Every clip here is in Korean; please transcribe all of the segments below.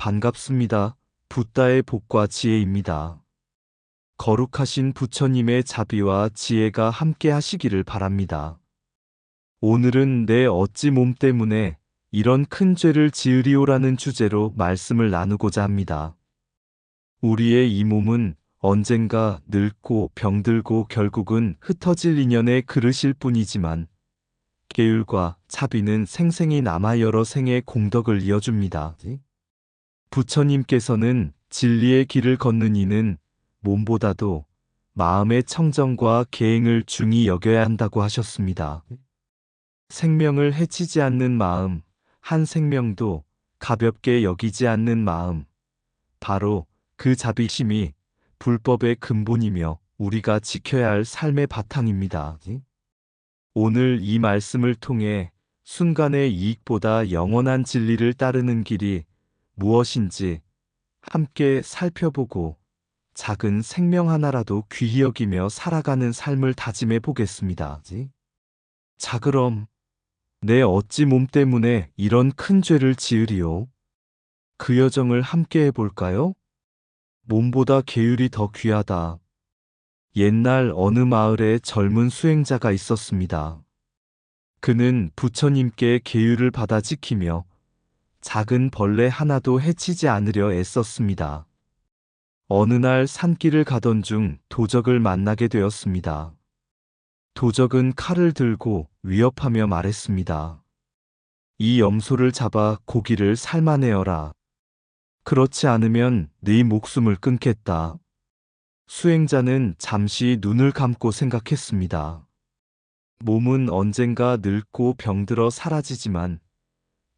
반갑습니다. 붓다의 복과 지혜입니다. 거룩하신 부처님의 자비와 지혜가 함께 하시기를 바랍니다. 오늘은 내 어찌 몸 때문에 이런 큰 죄를 지으리오라는 주제로 말씀을 나누고자 합니다. 우리의 이 몸은 언젠가 늙고 병들고 결국은 흩어질 인연의 그릇일 뿐이지만 계율과 자비는 생생히 남아 여러 생의 공덕을 이어줍니다. 부처님께서는 진리의 길을 걷는 이는 몸보다도 마음의 청정과 계행을 중히 여겨야 한다고 하셨습니다. 생명을 해치지 않는 마음, 한 생명도 가볍게 여기지 않는 마음, 바로 그 자비심이 불법의 근본이며 우리가 지켜야 할 삶의 바탕입니다. 오늘 이 말씀을 통해 순간의 이익보다 영원한 진리를 따르는 길이 무엇인지 함께 살펴보고 작은 생명 하나라도 귀히 여기며 살아가는 삶을 다짐해 보겠습니다. 자, 그럼 내 어찌 몸 때문에 이런 큰 죄를 지으리오? 그 여정을 함께 해볼까요? 몸보다 계율이 더 귀하다. 옛날 어느 마을에 젊은 수행자가 있었습니다. 그는 부처님께 계율을 받아 지키며 작은 벌레 하나도 해치지 않으려 애썼습니다. 어느 날 산길을 가던 중 도적을 만나게 되었습니다. 도적은 칼을 들고 위협하며 말했습니다. 이 염소를 잡아 고기를 삶아내어라. 그렇지 않으면 네 목숨을 끊겠다. 수행자는 잠시 눈을 감고 생각했습니다. 몸은 언젠가 늙고 병들어 사라지지만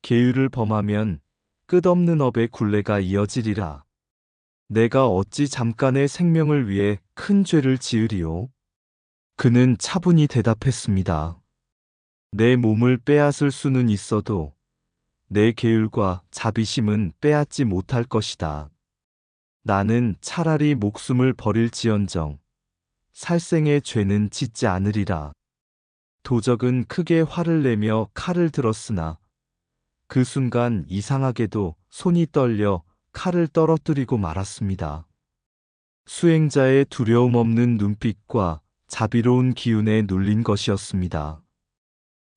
계율을 범하면 끝없는 업의 굴레가 이어지리라. 내가 어찌 잠깐의 생명을 위해 큰 죄를 지으리오? 그는 차분히 대답했습니다. 내 몸을 빼앗을 수는 있어도 내 계율과 자비심은 빼앗지 못할 것이다. 나는 차라리 목숨을 버릴지언정 살생의 죄는 짓지 않으리라. 도적은 크게 화를 내며 칼을 들었으나 그 순간 이상하게도 손이 떨려 칼을 떨어뜨리고 말았습니다. 수행자의 두려움 없는 눈빛과 자비로운 기운에 눌린 것이었습니다.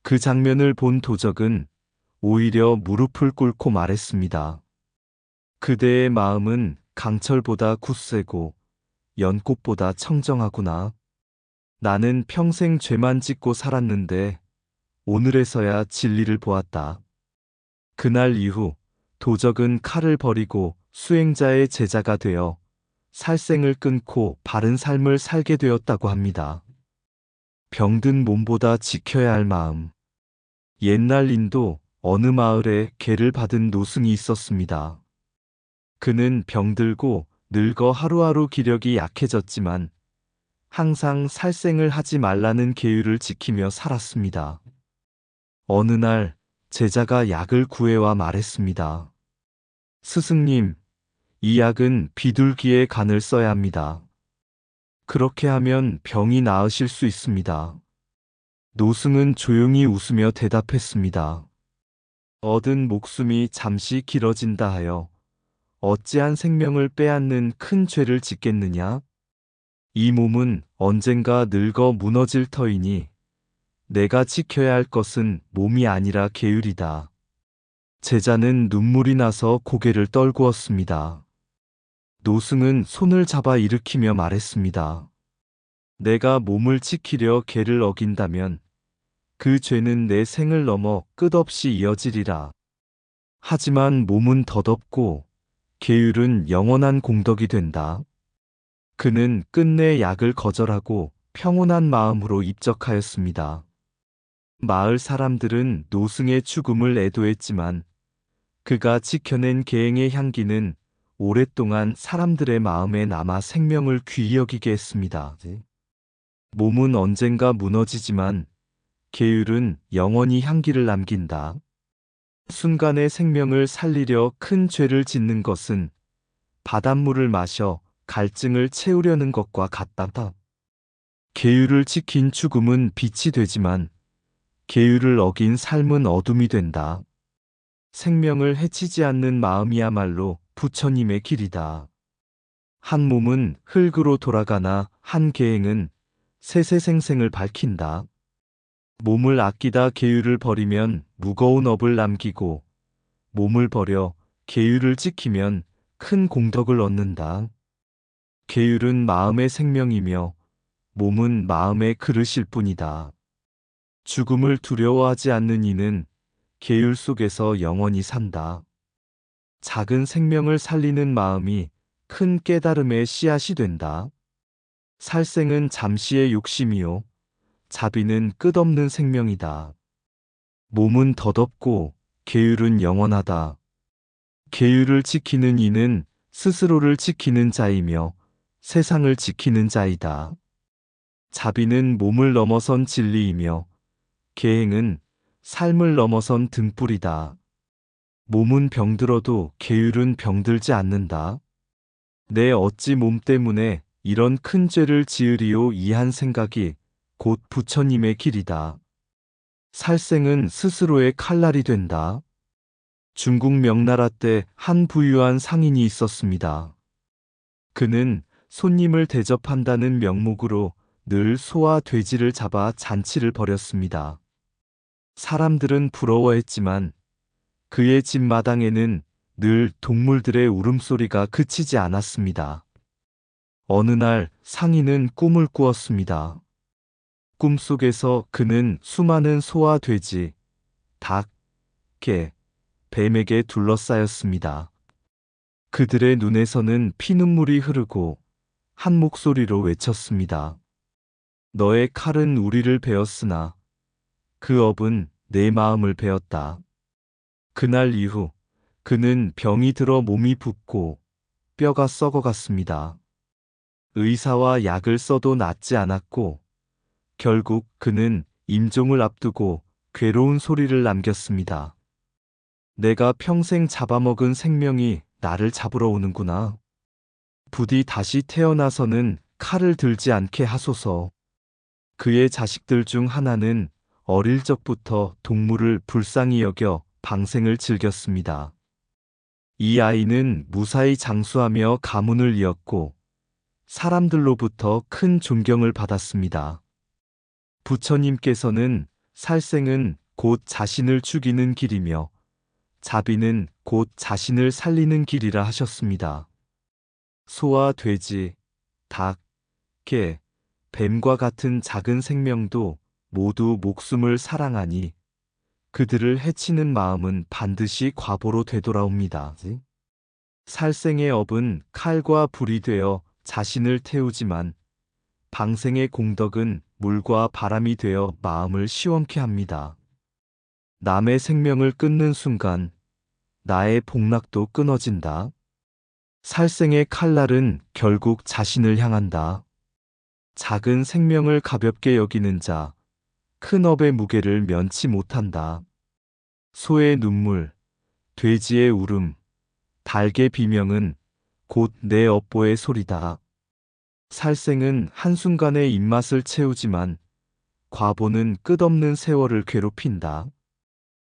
그 장면을 본 도적은 오히려 무릎을 꿇고 말했습니다. 그대의 마음은 강철보다 굳세고 연꽃보다 청정하구나. 나는 평생 죄만 짓고 살았는데 오늘에서야 진리를 보았다. 그날 이후 도적은 칼을 버리고 수행자의 제자가 되어 살생을 끊고 바른 삶을 살게 되었다고 합니다. 병든 몸보다 지켜야 할 마음. 옛날 인도 어느 마을에 계를 받은 노승이 있었습니다. 그는 병들고 늙어 하루하루 기력이 약해졌지만 항상 살생을 하지 말라는 계율을 지키며 살았습니다. 어느 날 제자가 약을 구해와 말했습니다. 스승님, 이 약은 비둘기의 간을 써야 합니다. 그렇게 하면 병이 나으실 수 있습니다. 노승은 조용히 웃으며 대답했습니다. 얻은 목숨이 잠시 길어진다 하여 어찌한 생명을 빼앗는 큰 죄를 짓겠느냐? 이 몸은 언젠가 늙어 무너질 터이니 내가 지켜야 할 것은 몸이 아니라 계율이다. 제자는 눈물이 나서 고개를 떨구었습니다. 노승은 손을 잡아 일으키며 말했습니다. 내가 몸을 지키려 계를 어긴다면 그 죄는 내 생을 넘어 끝없이 이어지리라. 하지만 몸은 덧없고 계율은 영원한 공덕이 된다. 그는 끝내 약을 거절하고 평온한 마음으로 입적하였습니다. 마을 사람들은 노승의 죽음을 애도했지만 그가 지켜낸 계행의 향기는 오랫동안 사람들의 마음에 남아 생명을 귀히 여기게 했습니다. 몸은 언젠가 무너지지만 계율은 영원히 향기를 남긴다. 순간의 생명을 살리려 큰 죄를 짓는 것은 바닷물을 마셔 갈증을 채우려는 것과 같다. 계율을 지킨 죽음은 빛이 되지만 계율을 어긴 삶은 어둠이 된다. 생명을 해치지 않는 마음이야말로 부처님의 길이다. 한 몸은 흙으로 돌아가나 한 계행은 세세생생을 밝힌다. 몸을 아끼다 계율을 버리면 무거운 업을 남기고 몸을 버려 계율을 지키면 큰 공덕을 얻는다. 계율은 마음의 생명이며 몸은 마음의 그릇일 뿐이다. 죽음을 두려워하지 않는 이는 계율 속에서 영원히 산다. 작은 생명을 살리는 마음이 큰 깨달음의 씨앗이 된다. 살생은 잠시의 욕심이요. 자비는 끝없는 생명이다. 몸은 덧없고 계율은 영원하다. 계율을 지키는 이는 스스로를 지키는 자이며 세상을 지키는 자이다. 자비는 몸을 넘어선 진리이며 계행은 삶을 넘어선 등불이다. 몸은 병들어도 계율은 병들지 않는다. 내 어찌 몸 때문에 이런 큰 죄를 지으리요 이 한 생각이 곧 부처님의 길이다. 살생은 스스로의 칼날이 된다. 중국 명나라 때 한 부유한 상인이 있었습니다. 그는 손님을 대접한다는 명목으로 늘 소와 돼지를 잡아 잔치를 벌였습니다. 사람들은 부러워했지만 그의 집 마당에는 늘 동물들의 울음소리가 그치지 않았습니다. 어느 날 상인은 꿈을 꾸었습니다. 꿈속에서 그는 수많은 소와 돼지, 닭, 개, 뱀에게 둘러싸였습니다. 그들의 눈에서는 피눈물이 흐르고 한 목소리로 외쳤습니다. 너의 칼은 우리를 베었으나 그 업은 내 마음을 베었다. 그날 이후 그는 병이 들어 몸이 붓고 뼈가 썩어갔습니다. 의사와 약을 써도 낫지 않았고 결국 그는 임종을 앞두고 괴로운 소리를 남겼습니다. 내가 평생 잡아먹은 생명이 나를 잡으러 오는구나. 부디 다시 태어나서는 칼을 들지 않게 하소서. 그의 자식들 중 하나는 어릴 적부터 동물을 불쌍히 여겨 방생을 즐겼습니다. 이 아이는 무사히 장수하며 가문을 이었고 사람들로부터 큰 존경을 받았습니다. 부처님께서는 살생은 곧 자신을 죽이는 길이며 자비는 곧 자신을 살리는 길이라 하셨습니다. 소와 돼지, 닭, 개, 뱀과 같은 작은 생명도 모두 목숨을 사랑하니 그들을 해치는 마음은 반드시 과보로 되돌아옵니다. 살생의 업은 칼과 불이 되어 자신을 태우지만 방생의 공덕은 물과 바람이 되어 마음을 시원케 합니다. 남의 생명을 끊는 순간 나의 복락도 끊어진다. 살생의 칼날은 결국 자신을 향한다. 작은 생명을 가볍게 여기는 자, 큰 업의 무게를 면치 못한다. 소의 눈물, 돼지의 울음, 닭의 비명은 곧 내 업보의 소리다. 살생은 한순간의 입맛을 채우지만 과보는 끝없는 세월을 괴롭힌다.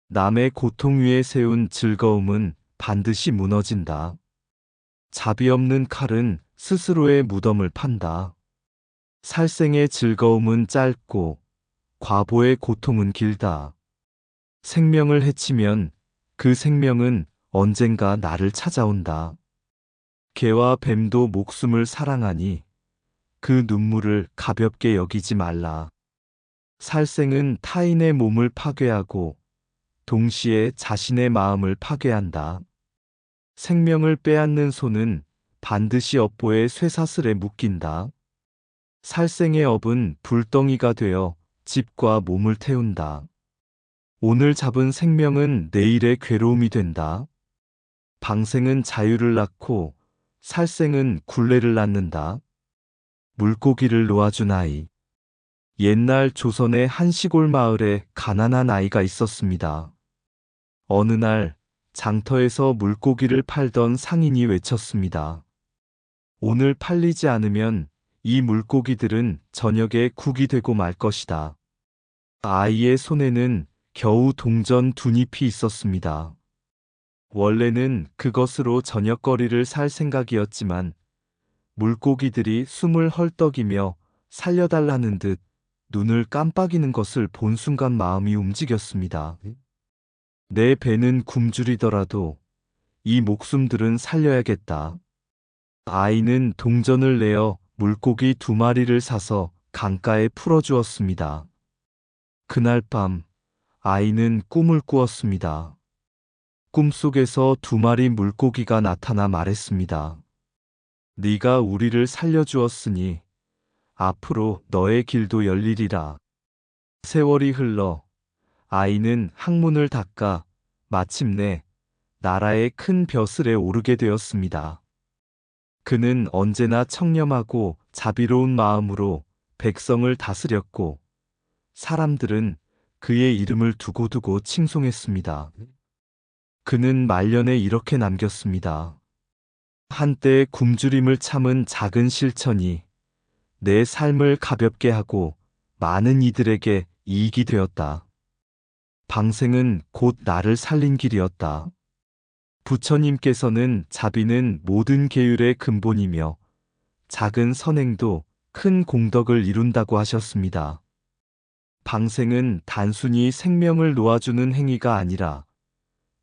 남의 고통 위에 세운 즐거움은 반드시 무너진다. 자비 없는 칼은 스스로의 무덤을 판다. 살생의 즐거움은 짧고 과보의 고통은 길다. 생명을 해치면 그 생명은 언젠가 나를 찾아온다. 개와 뱀도 목숨을 사랑하니 그 눈물을 가볍게 여기지 말라. 살생은 타인의 몸을 파괴하고 동시에 자신의 마음을 파괴한다. 생명을 빼앗는 소는 반드시 업보의 쇠사슬에 묶인다. 살생의 업은 불덩이가 되어 집과 몸을 태운다. 오늘 잡은 생명은 내일의 괴로움이 된다. 방생은 자유를 낳고 살생은 굴레를 낳는다. 물고기를 놓아준 아이. 옛날 조선의 한 시골 마을에 가난한 아이가 있었습니다. 어느 날 장터에서 물고기를 팔던 상인이 외쳤습니다. 오늘 팔리지 않으면 이 물고기들은 저녁에 국이 되고 말 것이다. 아이의 손에는 겨우 동전 두 잎이 있었습니다. 원래는 그것으로 저녁거리를 살 생각이었지만 물고기들이 숨을 헐떡이며 살려달라는 듯 눈을 깜빡이는 것을 본 순간 마음이 움직였습니다. 내 배는 굶주리더라도 이 목숨들은 살려야겠다. 아이는 동전을 내어 물고기 2마리를 사서 강가에 풀어주었습니다. 그날 밤 아이는 꿈을 꾸었습니다. 꿈속에서 2마리 물고기가 나타나 말했습니다. 네가 우리를 살려주었으니 앞으로 너의 길도 열리리라. 세월이 흘러 아이는 항문을 닦아 마침내 나라의 큰 벼슬에 오르게 되었습니다. 그는 언제나 청렴하고 자비로운 마음으로 백성을 다스렸고 사람들은 그의 이름을 두고두고 칭송했습니다. 그는 말년에 이렇게 남겼습니다. 한때 굶주림을 참은 작은 실천이 내 삶을 가볍게 하고 많은 이들에게 이익이 되었다. 방생은 곧 나를 살린 길이었다. 부처님께서는 자비는 모든 계율의 근본이며 작은 선행도 큰 공덕을 이룬다고 하셨습니다. 방생은 단순히 생명을 놓아주는 행위가 아니라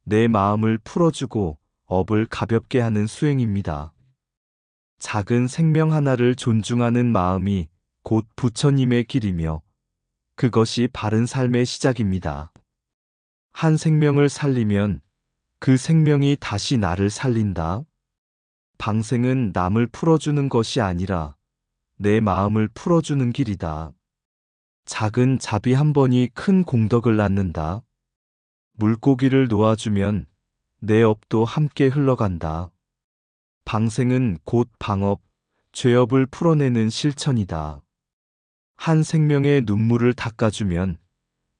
내 마음을 풀어주고 업을 가볍게 하는 수행입니다. 작은 생명 하나를 존중하는 마음이 곧 부처님의 길이며 그것이 바른 삶의 시작입니다. 한 생명을 살리면 그 생명이 다시 나를 살린다. 방생은 남을 풀어주는 것이 아니라 내 마음을 풀어주는 길이다. 작은 자비 한 번이 큰 공덕을 낳는다. 물고기를 놓아주면 내 업도 함께 흘러간다. 방생은 곧 방업, 죄업을 풀어내는 실천이다. 한 생명의 눈물을 닦아주면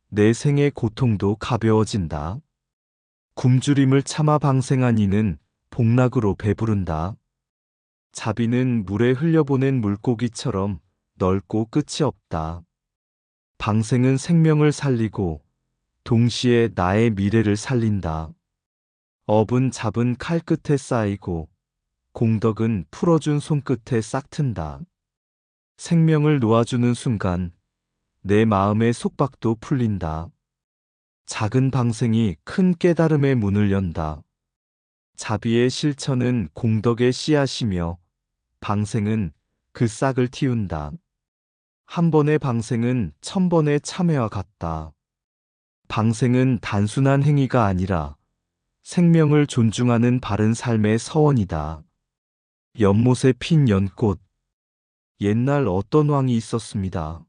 내 생의 고통도 가벼워진다. 굶주림을 참아 방생한 이는 복락으로 배부른다. 자비는 물에 흘려보낸 물고기처럼 넓고 끝이 없다. 방생은 생명을 살리고 동시에 나의 미래를 살린다. 업은 잡은 칼 끝에 쌓이고 공덕은 풀어준 손끝에 싹튼다. 생명을 놓아주는 순간 내 마음의 속박도 풀린다. 작은 방생이 큰 깨달음의 문을 연다. 자비의 실천은 공덕의 씨앗이며 방생은 그 싹을 틔운다. 한 번의 방생은 1000번의 참회와 같다. 방생은 단순한 행위가 아니라 생명을 존중하는 바른 삶의 서원이다. 연못에 핀 연꽃. 옛날 어떤 왕이 있었습니다.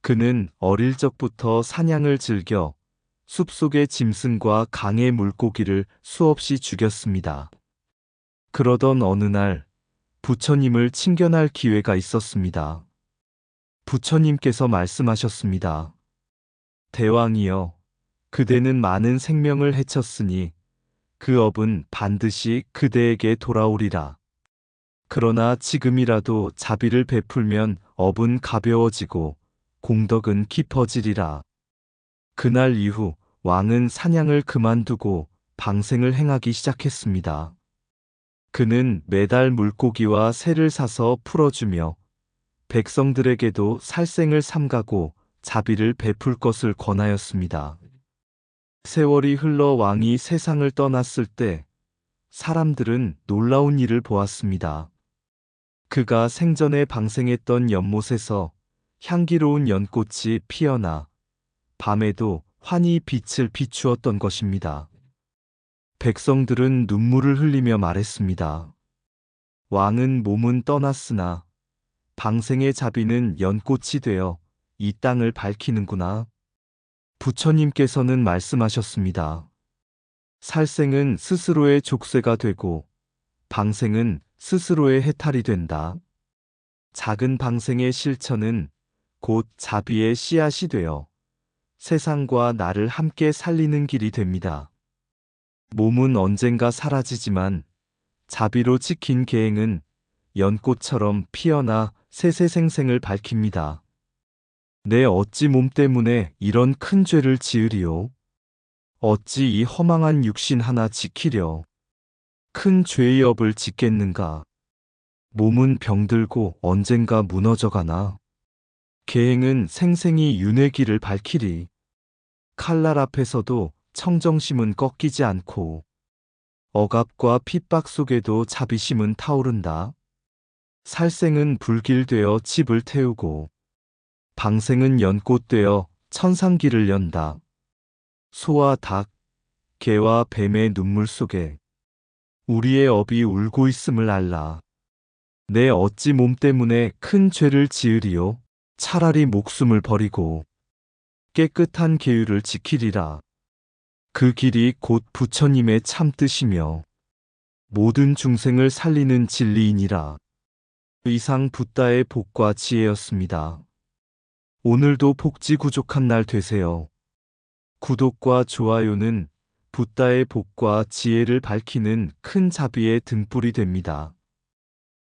그는 어릴 적부터 사냥을 즐겨 숲속의 짐승과 강의 물고기를 수없이 죽였습니다. 그러던 어느 날 부처님을 친견할 기회가 있었습니다. 부처님께서 말씀하셨습니다. 대왕이여, 그대는 많은 생명을 해쳤으니 그 업은 반드시 그대에게 돌아오리라. 그러나 지금이라도 자비를 베풀면 업은 가벼워지고 공덕은 깊어지리라. 그날 이후 왕은 사냥을 그만두고 방생을 행하기 시작했습니다. 그는 매달 물고기와 새를 사서 풀어주며 백성들에게도 살생을 삼가고 자비를 베풀 것을 권하였습니다. 세월이 흘러 왕이 세상을 떠났을 때 사람들은 놀라운 일을 보았습니다. 그가 생전에 방생했던 연못에서 향기로운 연꽃이 피어나 밤에도 환히 빛을 비추었던 것입니다. 백성들은 눈물을 흘리며 말했습니다. 왕은 몸은 떠났으나 방생의 자비는 연꽃이 되어 이 땅을 밝히는구나. 부처님께서는 말씀하셨습니다. 살생은 스스로의 족쇄가 되고 방생은 스스로의 해탈이 된다. 작은 방생의 실천은 곧 자비의 씨앗이 되어 세상과 나를 함께 살리는 길이 됩니다. 몸은 언젠가 사라지지만 자비로 지킨 계행은 연꽃처럼 피어나 세세생생을 밝힙니다. 내 어찌 몸 때문에 이런 큰 죄를 지으리요? 어찌 이 허망한 육신 하나 지키려 큰 죄의 업을 짓겠는가. 몸은 병들고 언젠가 무너져가나. 계행은 생생히 윤회 길을 밝히리. 칼날 앞에서도 청정심은 꺾이지 않고 억압과 핍박 속에도 자비심은 타오른다. 살생은 불길되어 집을 태우고 방생은 연꽃되어 천상길을 연다. 소와 닭, 개와 뱀의 눈물 속에 우리의 업이 울고 있음을 알라. 내 어찌 몸 때문에 큰 죄를 지으리요. 차라리 목숨을 버리고 깨끗한 계율을 지키리라. 그 길이 곧 부처님의 참뜻이며 모든 중생을 살리는 진리이니라. 이상 붓다의 복과 지혜였습니다. 오늘도 복지 구족한 날 되세요. 구독과 좋아요는 붓다의 복과 지혜를 밝히는 큰 자비의 등불이 됩니다.